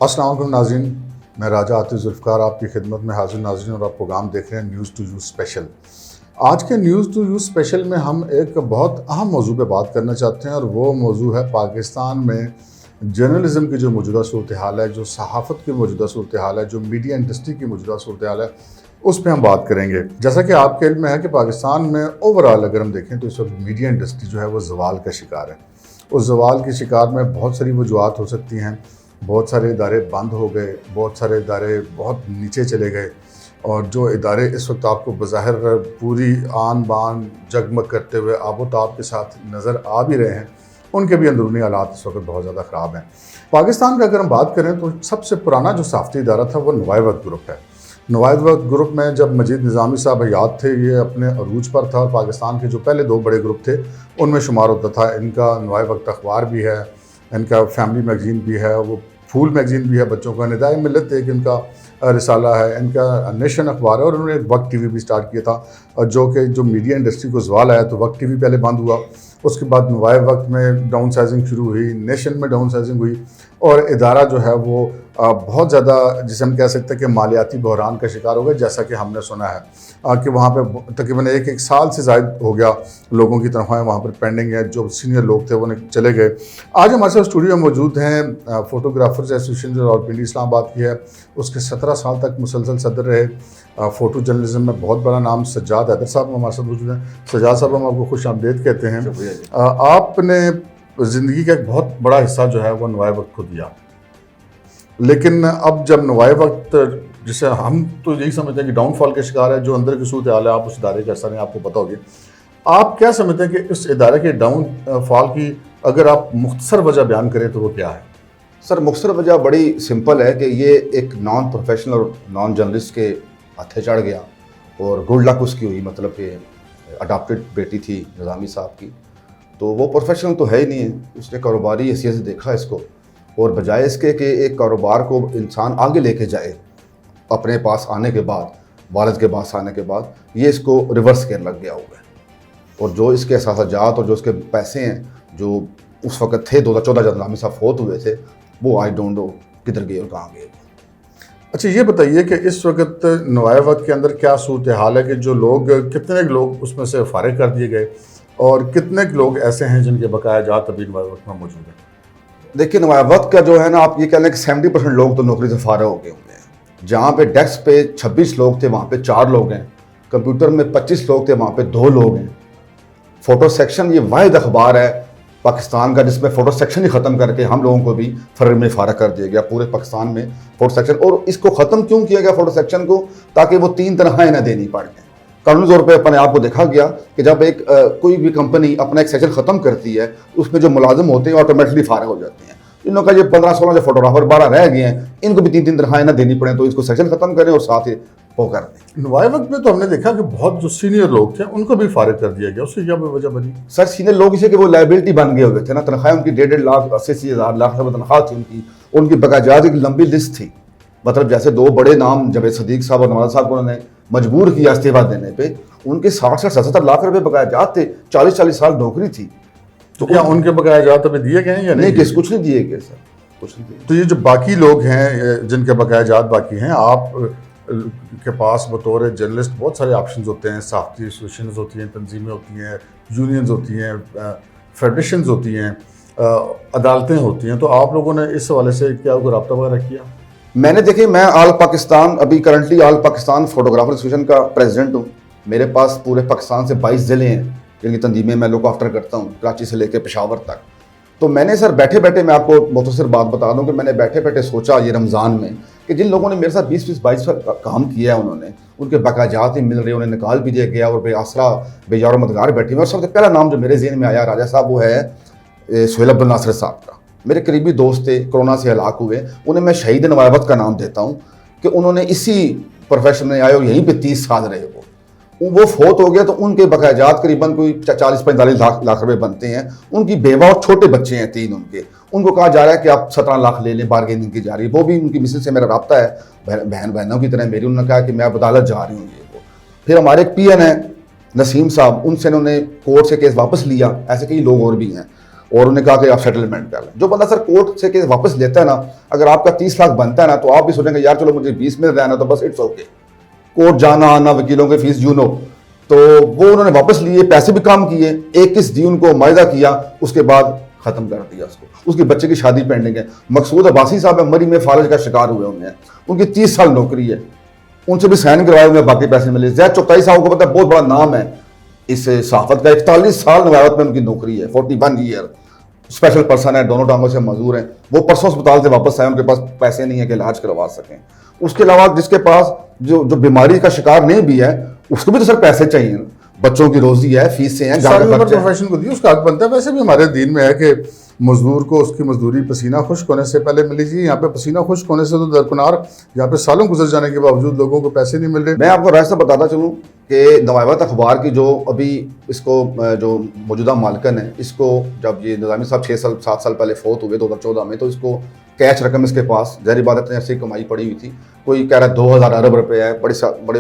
अस्सलाम वालेकुम नाज़रीन, मैं राजा आतिफ ज़ुल्फ़िकार आपकी खिदमत में हाज़िर नाज़रीन और आप प्रोग्राम देख रहे हैं न्यूज़ टू यू स्पेशल। आज के न्यूज़ टू यू स्पेशल में हम एक बहुत अहम मौजू पे बात करना चाहते हैं और वो मौजू है पाकिस्तान में जर्नलिज़म की जो मौजूदा सूरत हाल है, जो सहाफ़त की मौजूदा सूरत हाल है, जो मीडिया इंडस्ट्री की मौजूदा सूरत हाल है, उस पर हम बात करेंगे। जैसा कि आपके इल्म में है कि पाकिस्तान में ओवरऑल अगर हम देखें तो इस वक्त मीडिया इंडस्ट्री जो है वो ज़वाल का शिकार है। उस ज़वाल के शिकार में बहुत सारी वजूहात हो सकती हैं। बहुत सारे इदारे बंद हो गए, बहुत सारे इदारे बहुत नीचे चले गए और जो इदारे इस वक्त आपको बज़ाहिर पूरी आन बान जगमग करते हुए आबोताब के साथ नज़र आ भी रहे हैं, उनके भी अंदरूनी हालात इस वक्त बहुत ज़्यादा ख़राब हैं। पाकिस्तान का अगर हम बात करें तो सबसे पुराना जो सहाफ़ती इदारा था वो नुवाए वक्त ग्रुप है। नुवाए वक्त ग्रुप में जब मजीद निज़ामी साहब हयात थे, ये अपने अरूज पर था और पाकिस्तान के जो पहले दो बड़े ग्रुप थे उनमें शुमार होता था। इनका नुवाए वक्त अखबार भी है, इनका फैमिली मैगज़ीन भी है, वो फूल मैगज़ीन भी है बच्चों का, निदाए मिल्लत एक इनका रिसाला है, इनका नेशन अखबार है और उन्होंने वक्त टीवी भी स्टार्ट किया था जो मीडिया इंडस्ट्री को ज़वाल आया तो वक्त टीवी पहले बंद हुआ, उसके बाद नुवाए वक्त में डाउन साइजिंग शुरू हुई, नेशन में डाउन साइजिंग हुई और इदारा जो है वो बहुत ज़्यादा जिसे हम कह सकते हैं कि मालियाती बहरान का शिकार हो गया, जैसा कि हमने सुना है कि वहाँ पे तकरीबन एक साल से ज़ायद हो गया लोगों की तनख्वाहें वहाँ पर पेंडिंग है। जो सीनियर लोग थे वो चले गए। आज हमारे साथ स्टूडियो में मौजूद हैं फ़ोटोग्राफर्स एसोसिएशन जो रावलपिंडी इस्लामाबाद की है, उसके 17 साल तक मुसलसल सदर रहे। फ़ोटो जर्नलिज्म में बहुत बड़ा नाम सज्जाद हैदर साहब हमारे साथ मौजूद हैं। सज्जाद साहब हम आपको खुश आमदीद कहते हैं। आपने ज़िंदगी का एक बहुत बड़ा हिस्सा जो है वो नुवाए वक्त को दिया, लेकिन अब जब नुवाए वक्त जिसे हम तो यही समझते हैं कि डाउनफॉल के शिकार है, जो अंदर की सूरत हाल है आप उस इदारे का असर है आपको पता होगी, आप क्या समझते हैं कि इस इदारे के डाउनफॉल की अगर आप मुख्तसर वजह बयान करें तो वो क्या है? सर मुख्तसर वजह बड़ी सिंपल है कि ये एक नॉन प्रोफेशनल और नॉन जर्नलिस्ट के हथे चढ़ गया और गुड लक उसकी हुई, मतलब कि अडॉप्टेड बेटी थी निज़ामी साहब की, तो वो प्रोफेशनल तो है ही नहीं है, उसने कारोबारी हैसियत से देखा इसको और बजाय इसके कि एक कारोबार को इंसान आगे लेके जाए अपने पास आने के बाद, वालिद के पास आने के बाद, ये इसको रिवर्स केयर लग गया हुआ है और जो इसके असाजात और जो इसके पैसे हैं जो उस वक्त थे 2014 जब निज़ामी साहब फोत हुए थे, वो आई डोंट नो किधर गए और कहाँ गए। अच्छा ये बताइए कि इस वक्त नुवाए वक्त के अंदर क्या सूरत हाल है कि जो लोग कितने लोग उसमें से फारिग कर दिए गए और कितने लोग ऐसे हैं जिनके बकाया जात अभी नुवाए वक्त में मौजूद हैं? देखिए नुवाए वक्त का जो है ना, आप ये कह लें कि 70% लोग तो नौकरी से फारिग हो गए होंगे। जहाँ पे डेस्क पे 26 लोग थे वहाँ पे 4 लोग हैं, कंप्यूटर में 25 लोग थे वहाँ पे 2 लोग हैं। फ़ोटो सेक्शन ये वाहिद अखबार है पाकिस्तान का जिसमें फ़ोटो सेक्शन ही ख़त्म करके हम लोगों को भी फरवरी में फारिग कर दिया गया पूरे पाकिस्तान में फ़ोटो सेक्शन। और इसको ख़त्म क्यों किया गया फ़ोटो सेक्शन को? ताकि वो 3 तनख्वाहें ना देनी पड़ जाए। कानूनी तौर पर अपने आप को देखा गया कि जब एक कोई भी कंपनी अपना एक सेक्शन ख़त्म करती है उसमें जो मुलाजिम होते हैं ऑटोमेटिकली फारिग हो जाते हैं। इन्होंने कहा ये 15-16 जो फोटोग्राफर 12 रह गए हैं, इनको भी 3-3 तनख्वाहें ना देनी पड़े, तो इसको सेक्शन ख़त्म करें और साथ ही वो कर दें। नुवाए वक्त में तो हमने देखा कि बहुत जो सीनियर लोग थे उनको भी फारिग कर दिया गया, उसकी क्या वजह बनी? सर सीनियर लोग इसे कि वो लाइबिलिटी बन गए हुए थे ना, तनख्वाहें उनकी 1.5 लाख 80,000 लाख तनख्वाह थी उनकी बकायदात की लंबी लिस्ट थी। मतलब जैसे 2 बड़े नाम जावेद सदीक साहब और नवाज साहब को उन्होंने मजबूर किया इस्तीफा देने पे, उनके 60-70 लाख रुपए बकायदात थे, 40-40 साल नौकरी थी। तो क्या उनके बकाया जात अभी दिए गए हैं या नहीं? कुछ नहीं दिए गए सर, कुछ नहीं दिए। तो ये जो बाकी लोग हैं जिनके बकाया जात बाकी हैं, आप के पास बतौर जर्नलिस्ट बहुत सारे ऑप्शंस होते हैं, सहाफ़ती एसोसिएशंस होती हैं, तंजीमें होती हैं, यूनियंस होती हैं, फेडरेशंस होती हैं, अदालतें होती हैं, तो आप लोगों ने इस हवाले से क्या कोई रब्ता वगैरह किया? मैंने देखिए, मैं ऑल पाकिस्तान अभी currently all Pakistan photographer association का प्रेसिडेंट हूँ। मेरे पास पूरे पाकिस्तान से 22 ज़िले हैं जिनकी तंजीमें मैं लुक आफ्टर करता हूँ, कराची से लेकर पेशावर तक। तो मैंने सर बैठे बैठे, मैं आपको मुख्तसर बात बता दूं कि मैंने बैठे बैठे सोचा ये रमज़ान में कि जिन लोगों ने मेरे साथ 20-22 साल काम किया है, उन्होंने उनके बकायात नहीं मिल रहे, उन्हें निकाल भी दिया गया और बेआसरा बेजार मददगार बैठे हुए। और सबसे पहला नाम जो मेरे ज़हन में आया राजा साहब, वो है सुहेल अब्दुल नासिर साहब का। मेरे करीबी दोस्त थे, कोरोना से हलाक हुए, उन्हें मैं शहीद नुवाए वक्त का नाम देता हूँ कि उन्होंने इसी प्रोफेशन में आए और यहीं पर 30 साल रहे। वो फोत हो गया तो उनके बकायात करीबन कोई 40-45 लाख रुपए बनते हैं। उनकी बेवा और छोटे बच्चे हैं 3 उनको कहा जा रहा है कि आप 17 लाख ले लें, बारगेनिंग की जा रही है। वो भी उनकी मिसेज से मेरा रब्ता है, बहनों की तरह मेरी। उन्होंने कहा कि मैं अब अदालत जा रही हूँ ये वो। फिर हमारे एक PN है नसीम साहब, उनसे उन्होंने कोर्ट से केस वापस लिया। ऐसे कई लोग और भी हैं। اور انہوں نے کہا کہ آپ سیٹلمنٹ کر لیں. جو بندہ سر کورٹ سے کیس واپس لیتا ہے نا, اگر آپ کا 30 لاکھ بنتا ہے نا تو آپ بھی سوچیں گے یار چلو مجھے 20 میں رہنا تو بس اٹس اوکے. کورٹ جانا آنا, وکیلوں کے فیس یو نو, تو وہ انہوں نے واپس لیے, پیسے بھی کام کیے, 21 دی ان کو معاہدہ کیا, اس کے بعد ختم کر دیا اس کو. اس کے بچے کی شادی پینڈنگ ہے. مقصود عباسی صاحب مری میں فالج کا شکار ہوئے ہوئے ہیں, ان کی 30 سال نوکری ہے, ان سے بھی سائن کروائے ہوئے, باقی پیسے ملے. زید چغتائی صاحب کو پتہ ہے بہت بڑا نام ہے اس صحافت کا, 41 سال نویات میں ان کی نوکری ہے, 41 ایئر, اسپیشل پرسن ہے, دونوں ٹانگوں سے معذور ہیں. وہ پرسوں اسپتال سے واپس آئے, ان کے پاس پیسے نہیں ہیں کہ علاج کروا سکیں. اس کے علاوہ جس کے پاس جو بیماری کا شکار نہیں بھی ہے اس کو بھی تو سر پیسے چاہیے, بچوں کی روزی ہے, فیسیں ہیں, ساری عمر پروفیشن کو دی, اس کا حق بنتا ہے. ویسے بھی ہمارے دین میں ہے کہ مزدور کو اس کی مزدوری پسینہ خشک ہونے سے پہلے ملی جی. یہاں پہ پسینہ خشک ہونے سے تو درکنار, یہاں پہ سالوں گزر جانے کے باوجود لوگوں کو پیسے نہیں مل رہے. میں آپ کو راستہ بتاتا چلوں کہ نوائبت اخبار کی جو ابھی اس کو جو موجودہ مالکن ہے, اس کو جب یہ نظامی صاحب 7 سال پہلے فوت ہوئے 2014 میں, تو اس کو کیش رقم اس کے پاس ظاہر بات اتنی عرصے کمائی پڑی ہوئی تھی. کوئی کہہ رہا ہے 2000 ارب روپے ہے, بڑے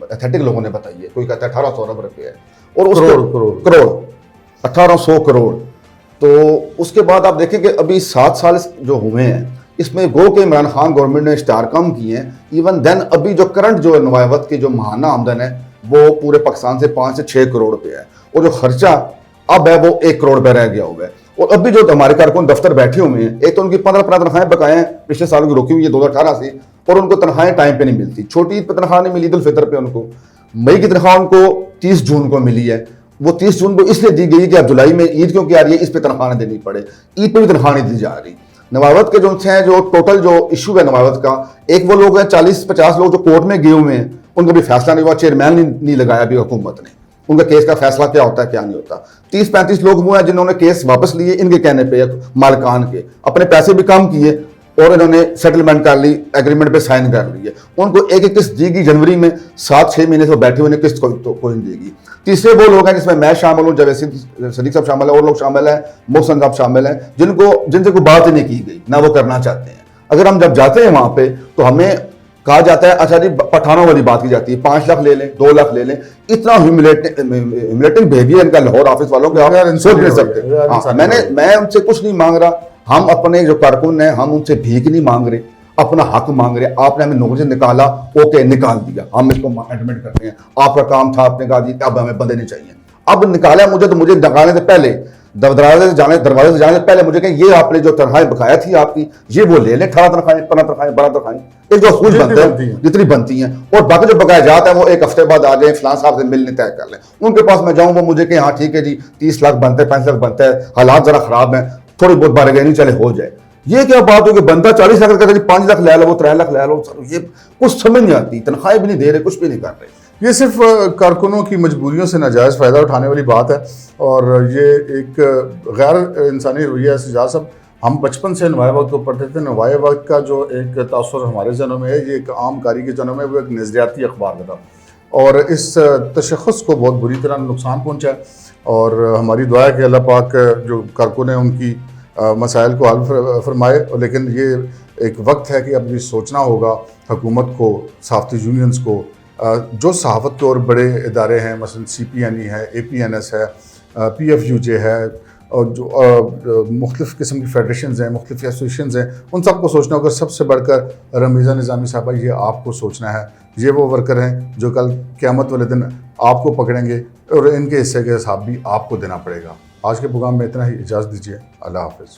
ایتھیٹک لوگوں نے بتائی ہے, کوئی کہتا ہے 1800 ارب روپے ہے, اور اس کروڑ 1800 کروڑ. تو اس کے بعد آپ دیکھیں کہ ابھی 7 سال جو ہوئے ہیں اس میں گو کہ عمران خان گورنمنٹ نے اشتہار کم کیے ہیں. ایون دین ابھی جو کرنٹ جو نوائبت کی جو ماہانہ آمدن ہے وہ پورے پاکستان سے 5 سے 6 کروڑ روپے ہے, اور جو خرچہ اب ہے وہ 1 کروڑ پہ رہ گیا ہوا ہے. اور ابھی جو ہمارے کارکن دفتر بیٹھے ہوئے ہیں, ایک تو ان کی 15 تنخواہیں بقائے ہیں پچھلے سال کی روکی ہوئی ہے 2018 سے, اور ان کو تنخواہیں ٹائم پہ نہیں ملتی. چھوٹی عید پہ تنخواہ نہیں ملی, عید الفطر پہ ان کو, مئی کی تنخواہ ان کو 30 جون کو ملی ہے. وہ 30 جون کو اس لیے دی گئی کہ اب جولائی میں عید کیوں آ رہی ہے, اس پہ تنخواہ نہ دینی پڑے. عید پہ بھی تنخواہ نہیں دی جا رہی. نوائبت کے جو ہیں جو ٹوٹل جو ایشو ہے نوائبت کا, ایک وہ لوگ ہیں 40-50 لوگ جو کورٹ میں گئے ہوئے ہیں, ان کا بھی فیصلہ نہیں ہوا, چیئرمین نہیں لگایا ابھی حکومت نے, ان کا کیس کا فیصلہ کیا ہوتا ہے کیا نہیں ہوتا. 30-35 لوگ وہ ہیں جنہوں نے کیس واپس لیے, ان کے کہنے پہ مالکان کے, اپنے پیسے بھی کم کیے اور انہوں نے سیٹلمنٹ کر لی, ایگریمنٹ پہ سائن کر لیے. ان کو ایک قسط دی گئی جنوری میں, 7-6 مہینے سے بیٹھے ہوئے قسط کوئی نہیں دے گی. تیسرے وہ لوگ ہیں جس میں شامل ہوں, جاوید صدیق صاحب شامل ہیں, اور لوگ شامل ہیں, محسن صاحب شامل ہیں, جن سے کوئی بات ہی نہیں کی گئی, نہ وہ کرنا چاہتے ہیں. اگر ہم جب جاتے ہیں وہاں پہ تو ہمیں کہا جاتا ہے اچھا جی پٹھانوں والی بات کی جاتی ہے, 5 لاکھ لے لیں, 2 لاکھ لے لیں. اتنا ہیوملیٹنگ بہیویئر ان کا لاہور آفس والوں کے آپ سوچ نہیں سکتے. میں ان سے کچھ نہیں مانگ رہا, ہم اپنے جو کارکن ہیں ہم ان سے بھیک نہیں مانگ رہے, اپنا حق مانگ رہے. آپ نے ہمیں نوکری سے نکالا, اوکے نکال دیا, ہم اس کو ایڈمٹ کرتے ہیں. آپ کا کام تھا, آپ نے کہا جی اب ہمیں بندے نہیں چاہیے, اب نکالا مجھے, تو مجھے نکالنے سے پہلے دروازے سے جانے سے پہلے مجھے کہیں یہ آپ نے جو تنخواہیں بقایا تھی آپ کی, یہ وہ لے لیں, 18 تنخواہیں, 15 تنخواہیں, 12 تنخواہیں, ایک جو اصول بنتے ہیں جتنی بنتی ہیں, اور باقی جو بقایا جاتا ہے وہ 1 ہفتے بعد آ جائیں, فلاں صاحب سے ملنے طے کر لیں. ان کے پاس میں جاؤں, وہ مجھے کہ ہاں ٹھیک ہے جی 30 لاکھ بنتا ہے, 35 لاکھ بنتا ہے, حالات ذرا خراب ہیں, تھوڑی بہت بارگیننگ چلے ہو جائے. یہ کیا بات ہو کہ بندہ 40 لاکھ کہتا ہے 5 لاکھ لے لو, 3 لاکھ لے لو, یہ کچھ سمجھ نہیں آتی. تنخواہیں بھی نہیں دے رہے, کچھ بھی نہیں کر رہے. یہ صرف کارکنوں کی مجبوریوں سے ناجائز فائدہ اٹھانے والی بات ہے, اور یہ ایک غیر انسانی رویہ ہے. سجاد صاحب, ہم بچپن سے نوائے وقت کو پڑھتے تھے. نوائے وقت کا جو ایک تاثر ہمارے ذہنوں میں ہے, یہ ایک عام کاری کے ذہنوں میں وہ ایک نظریاتی اخبار تھا, اور اس تشخص کو بہت بری طرح نقصان پہنچا ہے. اور ہماری دعا ہے کہ اللہ پاک جو کارکن ہیں ان کی مسائل کو حل فرمائے. لیکن یہ ایک وقت ہے کہ اب یہ سوچنا ہوگا حکومت کو, صحافتی یونینز کو, جو صحافت کے اور بڑے ادارے ہیں, مثلا CPNE ہے, APNS ہے, PFUJ ہے, اور جو مختلف قسم کی فیڈریشنز ہیں, مختلف ایسوسیشنز ہیں, ان سب کو سوچنا ہوگا. سب سے بڑھ کر رمیزہ نظامی صاحبہ, یہ آپ کو سوچنا ہے. یہ وہ ورکر ہیں جو کل قیامت والے دن آپ کو پکڑیں گے, اور ان کے حصے کا حساب بھی آپ کو دینا پڑے گا. آج کے پروگرام میں اتنا ہی, اجازت دیجیے, اللہ حافظ.